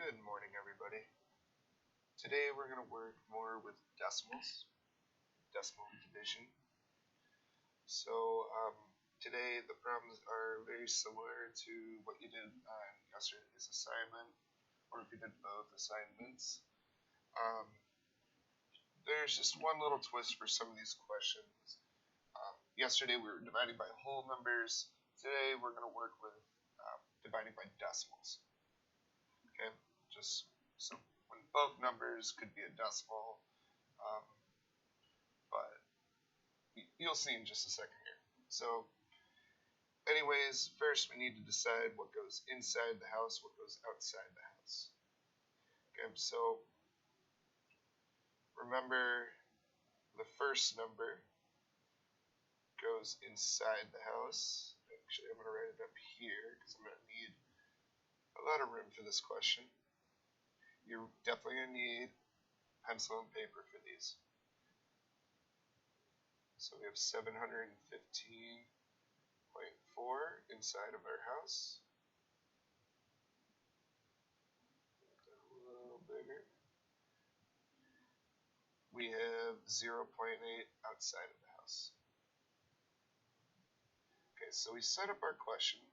Good morning, everybody. Today we're going to work more with decimals, decimal division. So today the problems are very similar to what you did on yesterday's assignment, or if you did both assignments. There's just one little twist for some of these questions. Yesterday we were dividing by whole numbers. Today we're going to work with dividing by decimals. Okay, just so when both numbers could be a decimal, but you'll see in just a second here. So anyways, first we need to decide what goes inside the house, what goes outside the house. Okay, so remember the first number goes inside the house. Actually, I'm going to write it up here because I'm going to need a lot of room for this question. You're definitely going to need pencil and paper for these. So we have 715.4 inside of our house. Make that a little bigger. We have 0.8 outside of the house. Okay, so we set up our question.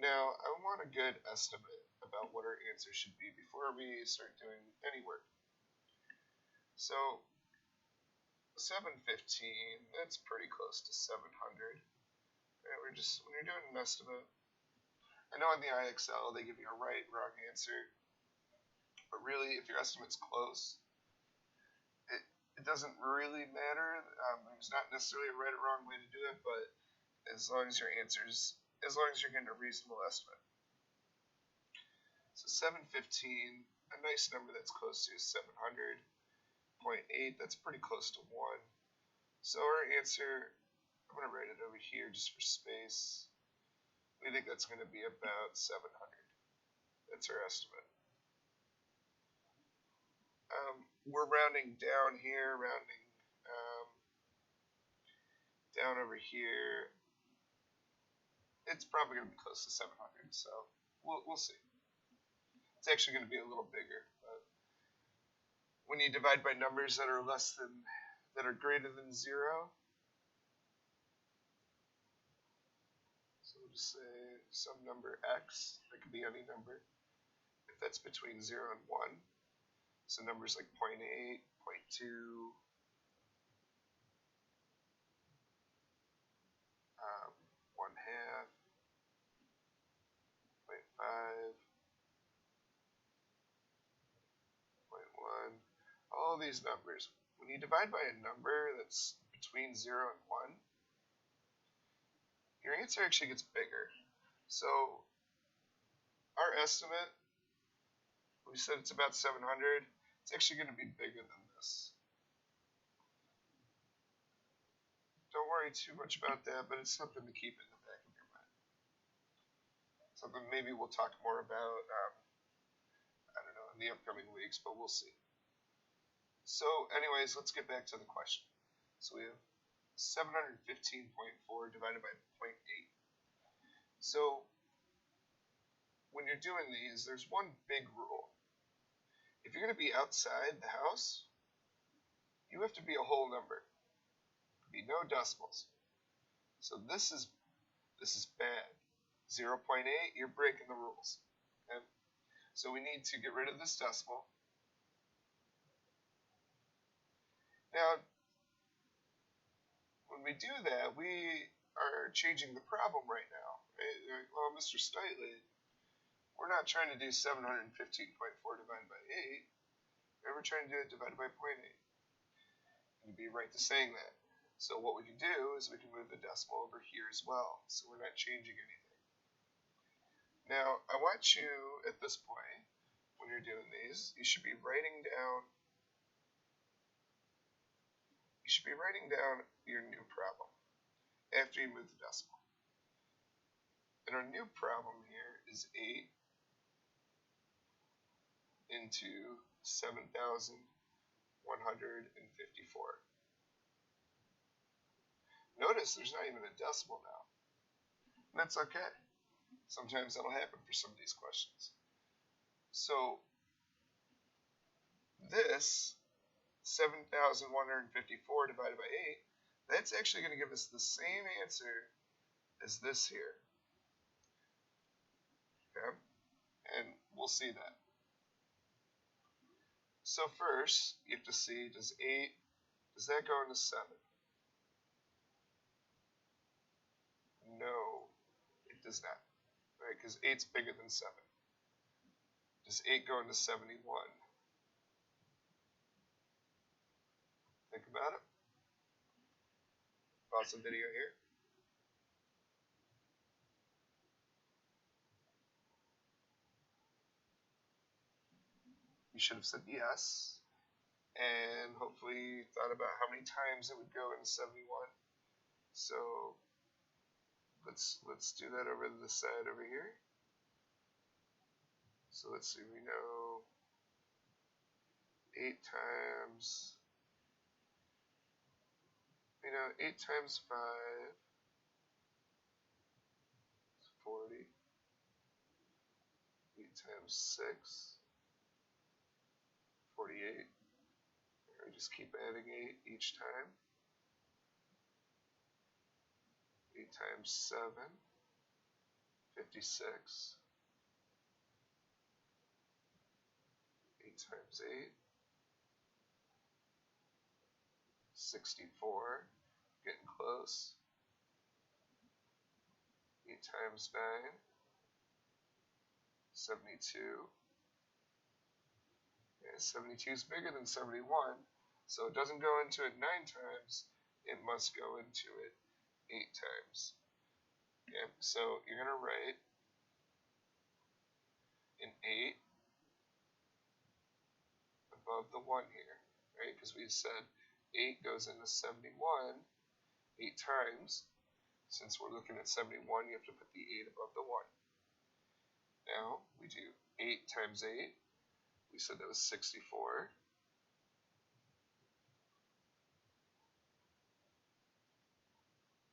Now, I want a good estimate about what our answer should be before we start doing any work. So 715, that's pretty close to 700. Okay, when you're doing an estimate, I know on the IXL they give you a right, wrong answer, but really if your estimate's close, it doesn't really matter. There's not necessarily a right or wrong way to do it, but as long as you're getting a reasonable estimate. So 715, a nice number that's close to 700.8, that's pretty close to 1. So our answer, I'm going to write it over here just for space. We think that's going to be about 700. That's our estimate. We're rounding down here, rounding down over here. It's probably going to be close to 700, so we'll see. It's actually going to be a little bigger, but when you divide by numbers that are greater than 0, so we'll just say some number x, that could be any number, if that's between 0 and 1, so numbers like 0.8, 0.2, 1/2, 0.5, 0.1, all these numbers. When you divide by a number that's between 0 and 1, your answer actually gets bigger. So our estimate, we said it's about 700. It's actually going to be bigger than this. Don't worry too much about that, but it's something to keep in the back of your mind. Something maybe we'll talk more about, I don't know, in the upcoming weeks, but we'll see. So anyways, let's get back to the question. So we have 715.4 divided by 0.8. So when you're doing these, there's one big rule. If you're going to be outside the house, you have to be a whole number. Be no decimals. So this is bad. 0.8, you're breaking the rules. Okay? So we need to get rid of this decimal. Now, when we do that, we are changing the problem right now. Right? Well, Mr. Stitley, we're not trying to do 715.4 divided by 8. We're trying to do it divided by 0.8. You'd be right to saying that. So what we can do is we can move the decimal over here as well. So we're not changing anything. Now, I want you, at this point, when you're doing these, you should be writing down your new problem after you move the decimal. And our new problem here is 8 into 7,154. Notice there's not even a decimal now. And that's okay. Sometimes that'll happen for some of these questions. So this 7,154 divided by 8, that's actually going to give us the same answer as this here. Okay? And we'll see that. So first, you have to see, does that go into 7? No, it does not. Right? Because 8's bigger than 7. Does 8 go into 71? Think about it. Pause the video here. You should have said yes. And hopefully thought about how many times it would go into 71. So let's do that over to the side over here. So let's see, we know 8 times, 8 times 5 is 40. 8 times 6, 48. We just keep adding 8 each time. 8 times 7, 56. 8 times 8, 64. Getting close. 8 times 9, 72. Yeah, 72 is bigger than 71, so it doesn't go into it 9 times. It must go into it 8 times. Okay, so you're going to write an 8 above the 1 here, right? Because we said 8 goes into 71 8 times. Since we're looking at 71, you have to put the 8 above the 1. Now we do 8 times 8. We said that was 64.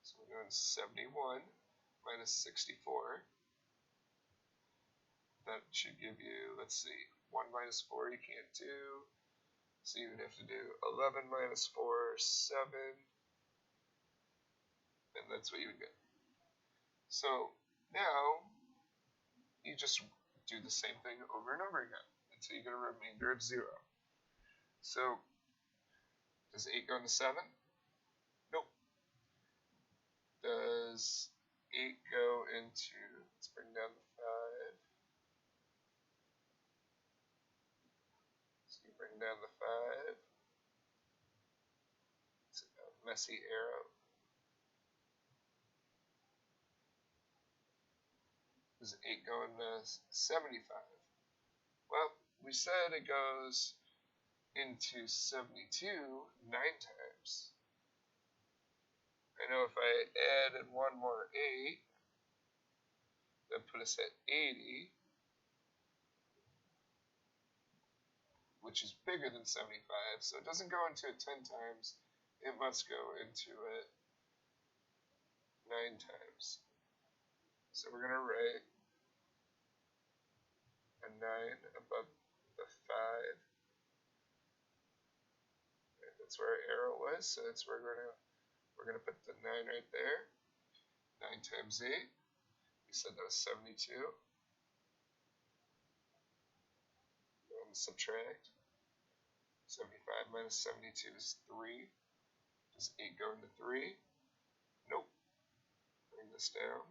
So we're doing 71 minus 64. That should give you, let's see, 1 minus 4 you can't do. So you would have to do 11 minus 4, 7. And that's what you would get. So now you just do the same thing over and over again until you get a remainder of 0. So does 8 go into 7? Nope. Does 8 go into, let's bring down the 5. So you bring down the 5. It's a messy arrow. Does 8 go into 75? Well, we said it goes into 72 9 times. I know if I added one more 8, that put us at 80, which is bigger than 75, so it doesn't go into it 10 times, it must go into it 9 times. So we're going to write a 9 above the 5. And that's where our arrow was, so that's where we're going to put the 9 right there. 9 times 8, we said that was 72. And subtract. 75 minus 72 is 3. Does 8 go into 3? Nope. Bring this down.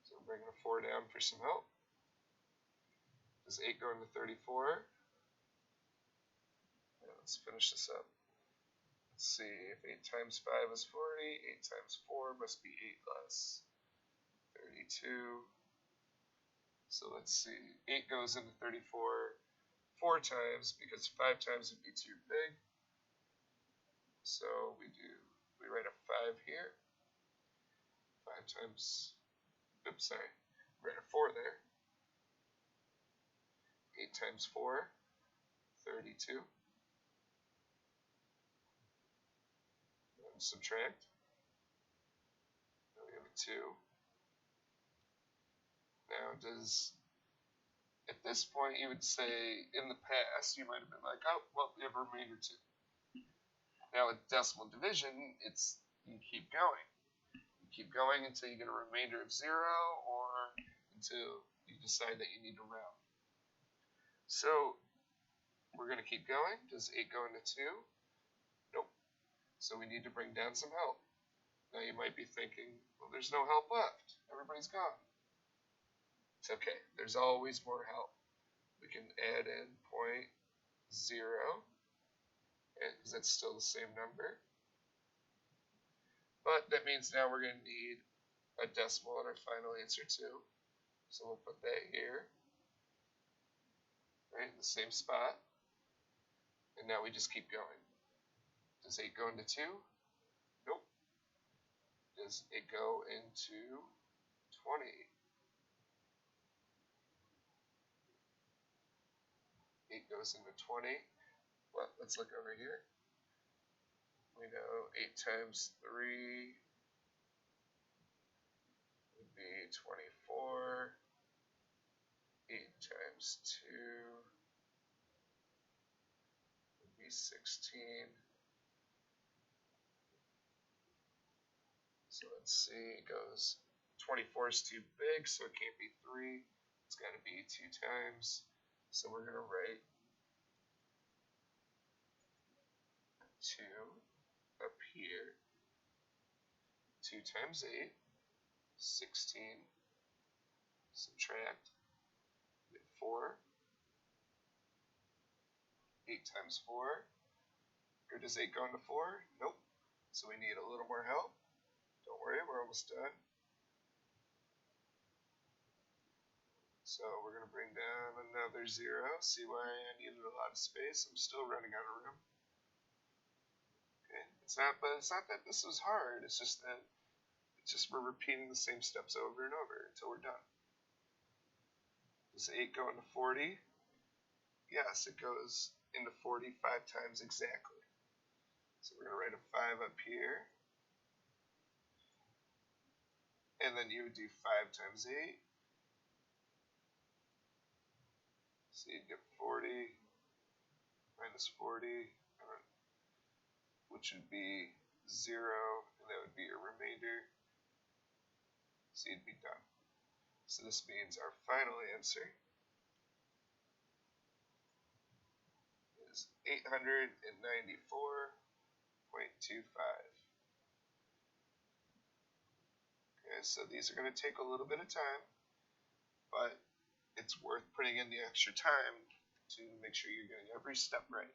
So we're bringing a 4 down for some help. Does 8 go into 34? Yeah, let's finish this up. Let's see, if 8 times 5 is 40, 8 times 4 must be 8 less. 32. So let's see, 8 goes into 34 4 times, because 5 times would be too big. So we write a 5 here. 5 times, oops, sorry, write a 4 there. 8 times 4, 32. And subtract. Now we have a 2. Now does At this point, you would say, in the past, you might have been like, oh, well, we have a remainder 2. Now with decimal division, you keep going. You keep going until you get a remainder of 0 or until you decide that you need to round. So we're going to keep going. Does 8 go into 2? Nope. So we need to bring down some help. Now you might be thinking, well, there's no help left. Everybody's gone. It's okay. There's always more help. We can add in 0.0, because that's still the same number. But that means now we're going to need a decimal in our final answer too. So we'll put that here, right, in the same spot. And now we just keep going. Does 8 go into 2? Nope. Does it go into 20? 8 goes into 20. Well, let's look over here. We know 8 times 3 would be 24. 8 times 2 would be 16. So let's see, it goes, 24 is too big, so it can't be 3. It's got to be 2 times. So we're going to write 2 up here. 2 times 8, 16. Subtract, get 4. 8 times 4. Or does 8 go into 4? Nope. So we need a little more help. Don't worry, we're almost done. So we're going to bring down another 0. See why I needed a lot of space? I'm still running out of room. Okay, it's not that this was hard. It's just that we're repeating the same steps over and over until we're done. Does 8 go into 40? Yes, it goes into 40 5 times exactly. So we're going to write a 5 up here. And then you would do 5 times 8. So you'd get 40 minus 40, which would be 0, and that would be your remainder. So you'd be done. So this means our final answer is 894.25. Okay, so these are going to take a little bit of time, but it's worth putting in the extra time to make sure you're getting every step right.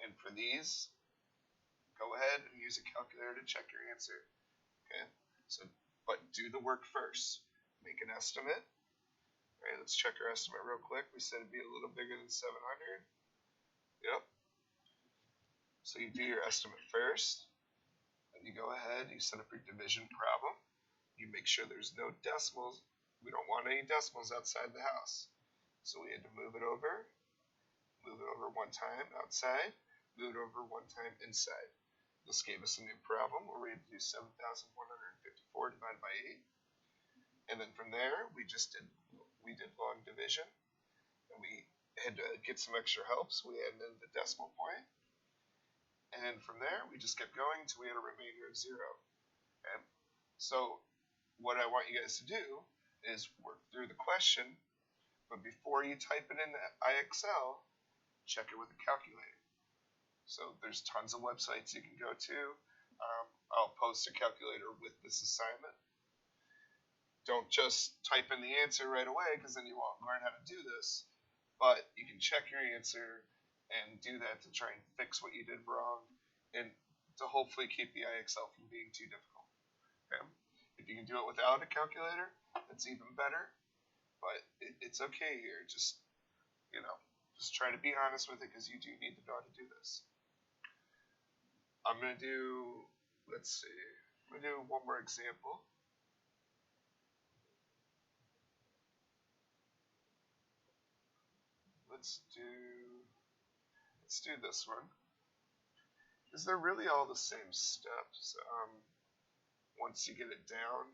And for these, go ahead and use a calculator to check your answer. Okay, but do the work first. Make an estimate. All right, let's check our estimate real quick. We said it'd be a little bigger than 700. Yep. So you do your estimate first. Then you go ahead, you set up your division problem. You make sure there's no decimals. We don't want any decimals outside the house. So we had to move it over one time outside, move it over one time inside. This gave us a new problem where we had to do 7,154 divided by 8. And then from there, we did long division. And we had to get some extra help, so we added in the decimal point. And from there, we just kept going until we had a remainder of 0. Okay? So what I want you guys to do is work through the question, but before you type it into IXL, check it with a calculator. So there's tons of websites you can go to. I'll post a calculator with this assignment. Don't just type in the answer right away, because then you won't learn how to do this. But you can check your answer and do that to try and fix what you did wrong, and to hopefully keep the IXL from being too difficult. Okay? If you can do it without a calculator, that's even better. But it's okay here. Just try to be honest with it, because you do need to know how to do this. I'm going to do, I'm going to do one more example. Let's do this one, because they're really all the same steps. Once you get it down,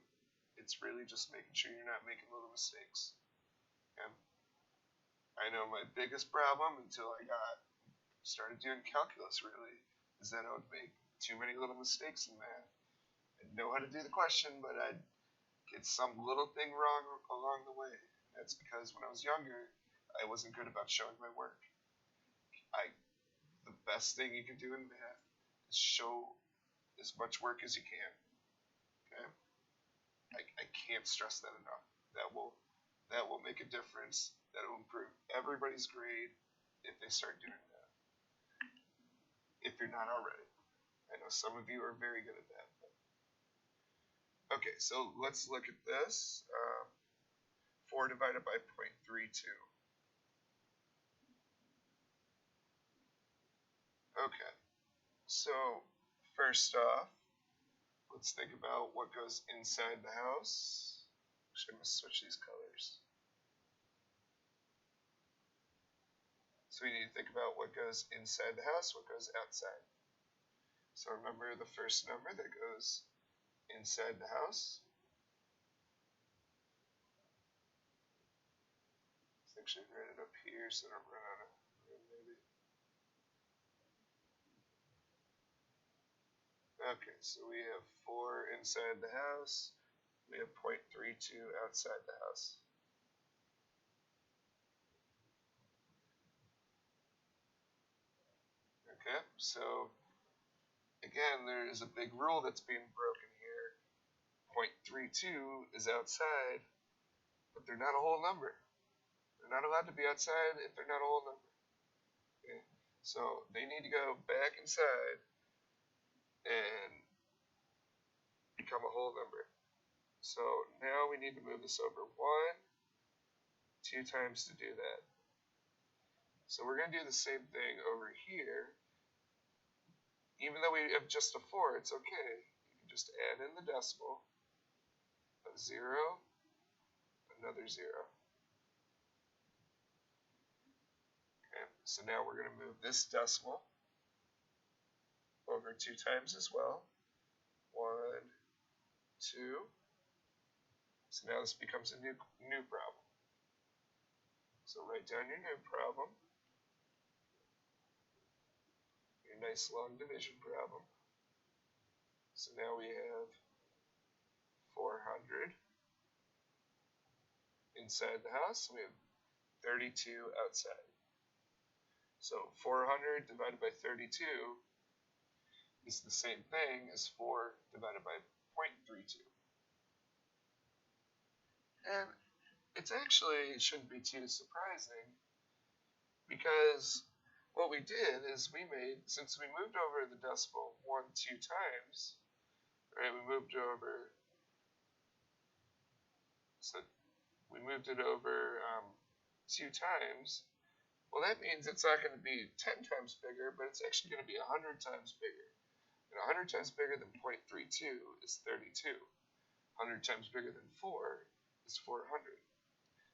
it's really just making sure you're not making little mistakes. Okay? I know my biggest problem until I started doing calculus really is that I would make too many little mistakes in math. I'd know how to do the question, but I'd get some little thing wrong along the way. That's because when I was younger, I wasn't good about showing my work. The best thing you can do in math is show as much work as you can. Okay? I can't stress that enough. That will make a difference. That will improve everybody's grade if they start doing that. If you're not already. I know some of you are very good at that. Okay, so let's look at this. 4 divided by 0.32. Okay, so first off, let's think about what goes inside the house. Actually, I'm going to switch these colors. So we need to think about what goes inside the house, what goes outside. So remember the first number that goes inside the house. Let's actually write it up here so I don't run out of room maybe. Okay, so we have 4 inside the house. We have 0.32 outside the house. Okay, so again, there is a big rule that's being broken here. 0.32 is outside, but they're not a whole number. They're not allowed to be outside if they're not a whole number. Okay, so they need to go back inside and become a whole number. So now we need to move this over 2 times to do that. So we're going to do the same thing over here. Even though we have just a 4, it's okay. You can just add in the decimal, a 0, another 0. Okay, so now we're going to move this decimal over 2 times as well. 1, 2. So now this becomes a new problem. So write down your new problem. Your nice long division problem. So now we have 400 inside the house. We have 32 outside. So 400 divided by 32 is the same thing as 4 divided by 0.32. And it shouldn't be too surprising because what we did is since we moved over the decimal 2 times, right, we moved it over 2 times, well, that means it's not going to be 10 times bigger, but it's actually going to be 100 times bigger. And 100 times bigger than 0.32 is 32. 100 times bigger than 4 is 400.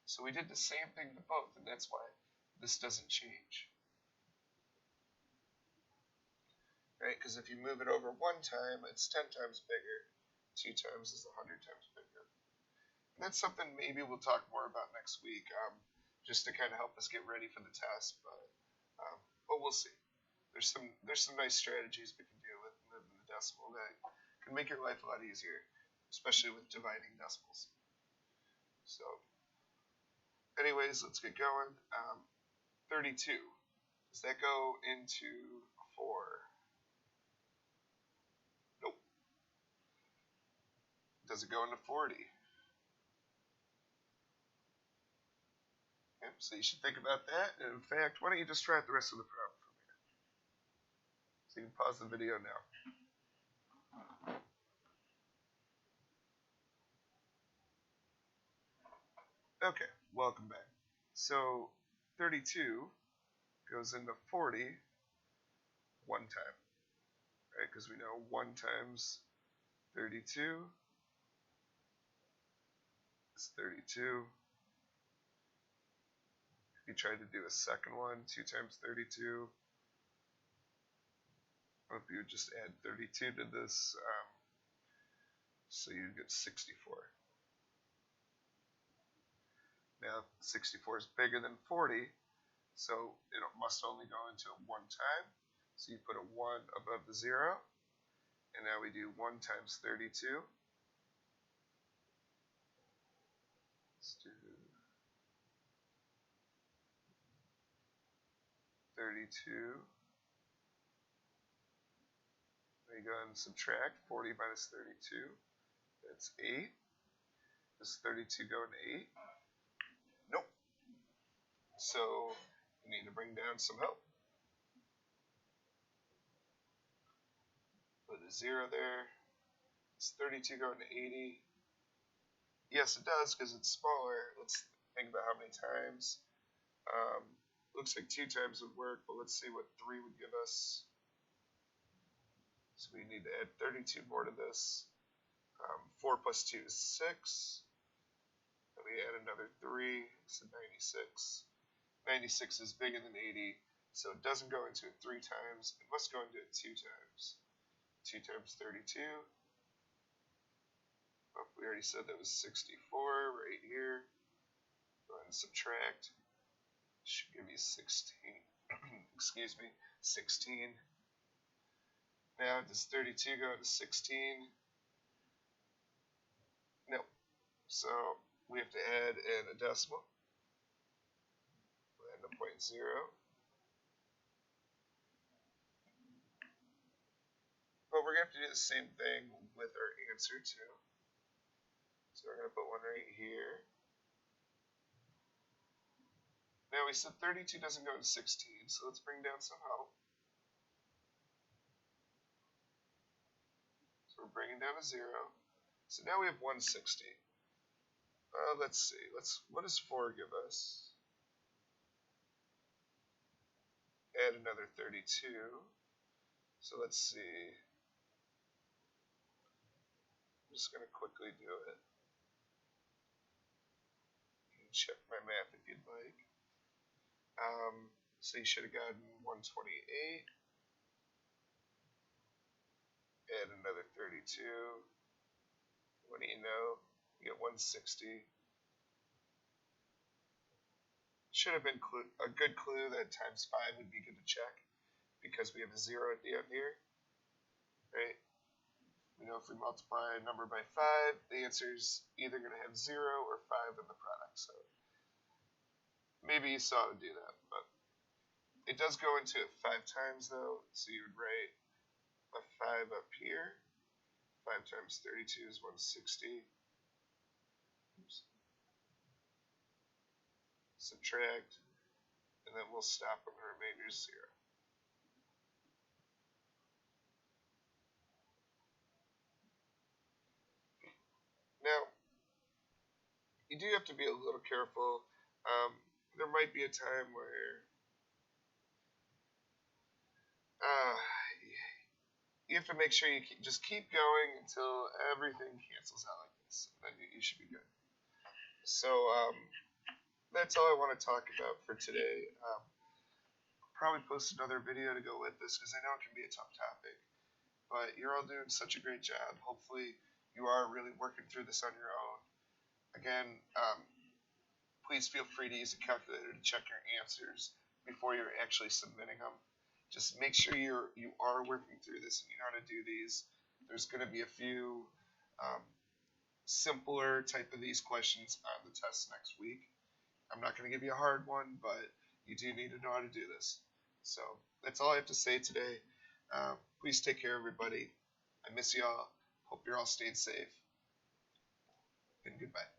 So we did the same thing to both, and that's why this doesn't change. Right? Because if you move it over 1 time, it's 10 times bigger. 2 times is 100 times bigger. And that's something maybe we'll talk more about next week, just to kind of help us get ready for the test. But we'll see. There's some nice strategies we can do with moving the decimal that can make your life a lot easier, especially with dividing decimals. So, anyways, let's get going. 32. Does that go into 4? Nope. Does it go into 40? Yep, so you should think about that. And in fact, why don't you just try out the rest of the problem for me? So you can pause the video now. Okay, welcome back. So 32 goes into 40 1 time, right? Because we know 1 times 32 is 32. If you try to do a second one, 2 times 32, or if you would just add 32 to this, so you get 64. Now 64 is bigger than 40, so it must only go into it one time. So you put a 1 above the 0, and now we do 1 times 32. Let's do 32. Then you go ahead and subtract 40 minus 32. That's 8. Does 32 go into 8? Nope. So you need to bring down some help. Put a 0 there. Does 32 go into 80? Yes, it does, because it's smaller. Let's think about how many times. Looks like 2 times would work, but let's see what 3 would give us. So we need to add 32 more to this. 4 plus 2 is 6. And we add another 3, so 96. 96 is bigger than 80, so it doesn't go into it 3 times. It must go into it 2 times. 2 times 32. Oh, we already said that was 64 right here. Go ahead and subtract. Should give you 16. Excuse me, 16. Now, does 32 go to 16? No. So we have to add in a decimal. We'll add a 0.0. But we're going to have to do the same thing with our answer too. So we're going to put 1 right here. Now we said 32 doesn't go to 16, so let's bring down some help. So we're bringing down a 0. So now we have 160. Let's see. What does 4 give us? Add another 32. So let's see. I'm just going to quickly do it. You can check my math if you'd like. So you should have gotten 128. Add another 32. What do you know? You get 160. Should have been a good clue that times 5 would be good to check, because we have a 0 at the end here, right? We know if we multiply a number by 5, the answer is either going to have 0 or 5 in the product. So maybe you saw to do that, but it does go into it 5 times though. So you would write a 5 up here. 5 times 32 is 160. Oops. Subtract, and then we'll stop when the remainder is 0. Now, you do have to be a little careful. There might be a time where you have to make sure you just keep going until everything cancels out like this, and then you should be good. So that's all I want to talk about for today. Probably post another video to go with this, because I know it can be a tough topic, but you're all doing such a great job. Hopefully you are really working through this on your own. Again, please feel free to use a calculator to check your answers before you're actually submitting them. Just make sure you are working through this and you know how to do these. There's going to be a few simpler type of these questions on the test next week. I'm not going to give you a hard one, but you do need to know how to do this. So that's all I have to say today. Please take care, everybody. I miss y'all. Hope you're all staying safe. And goodbye.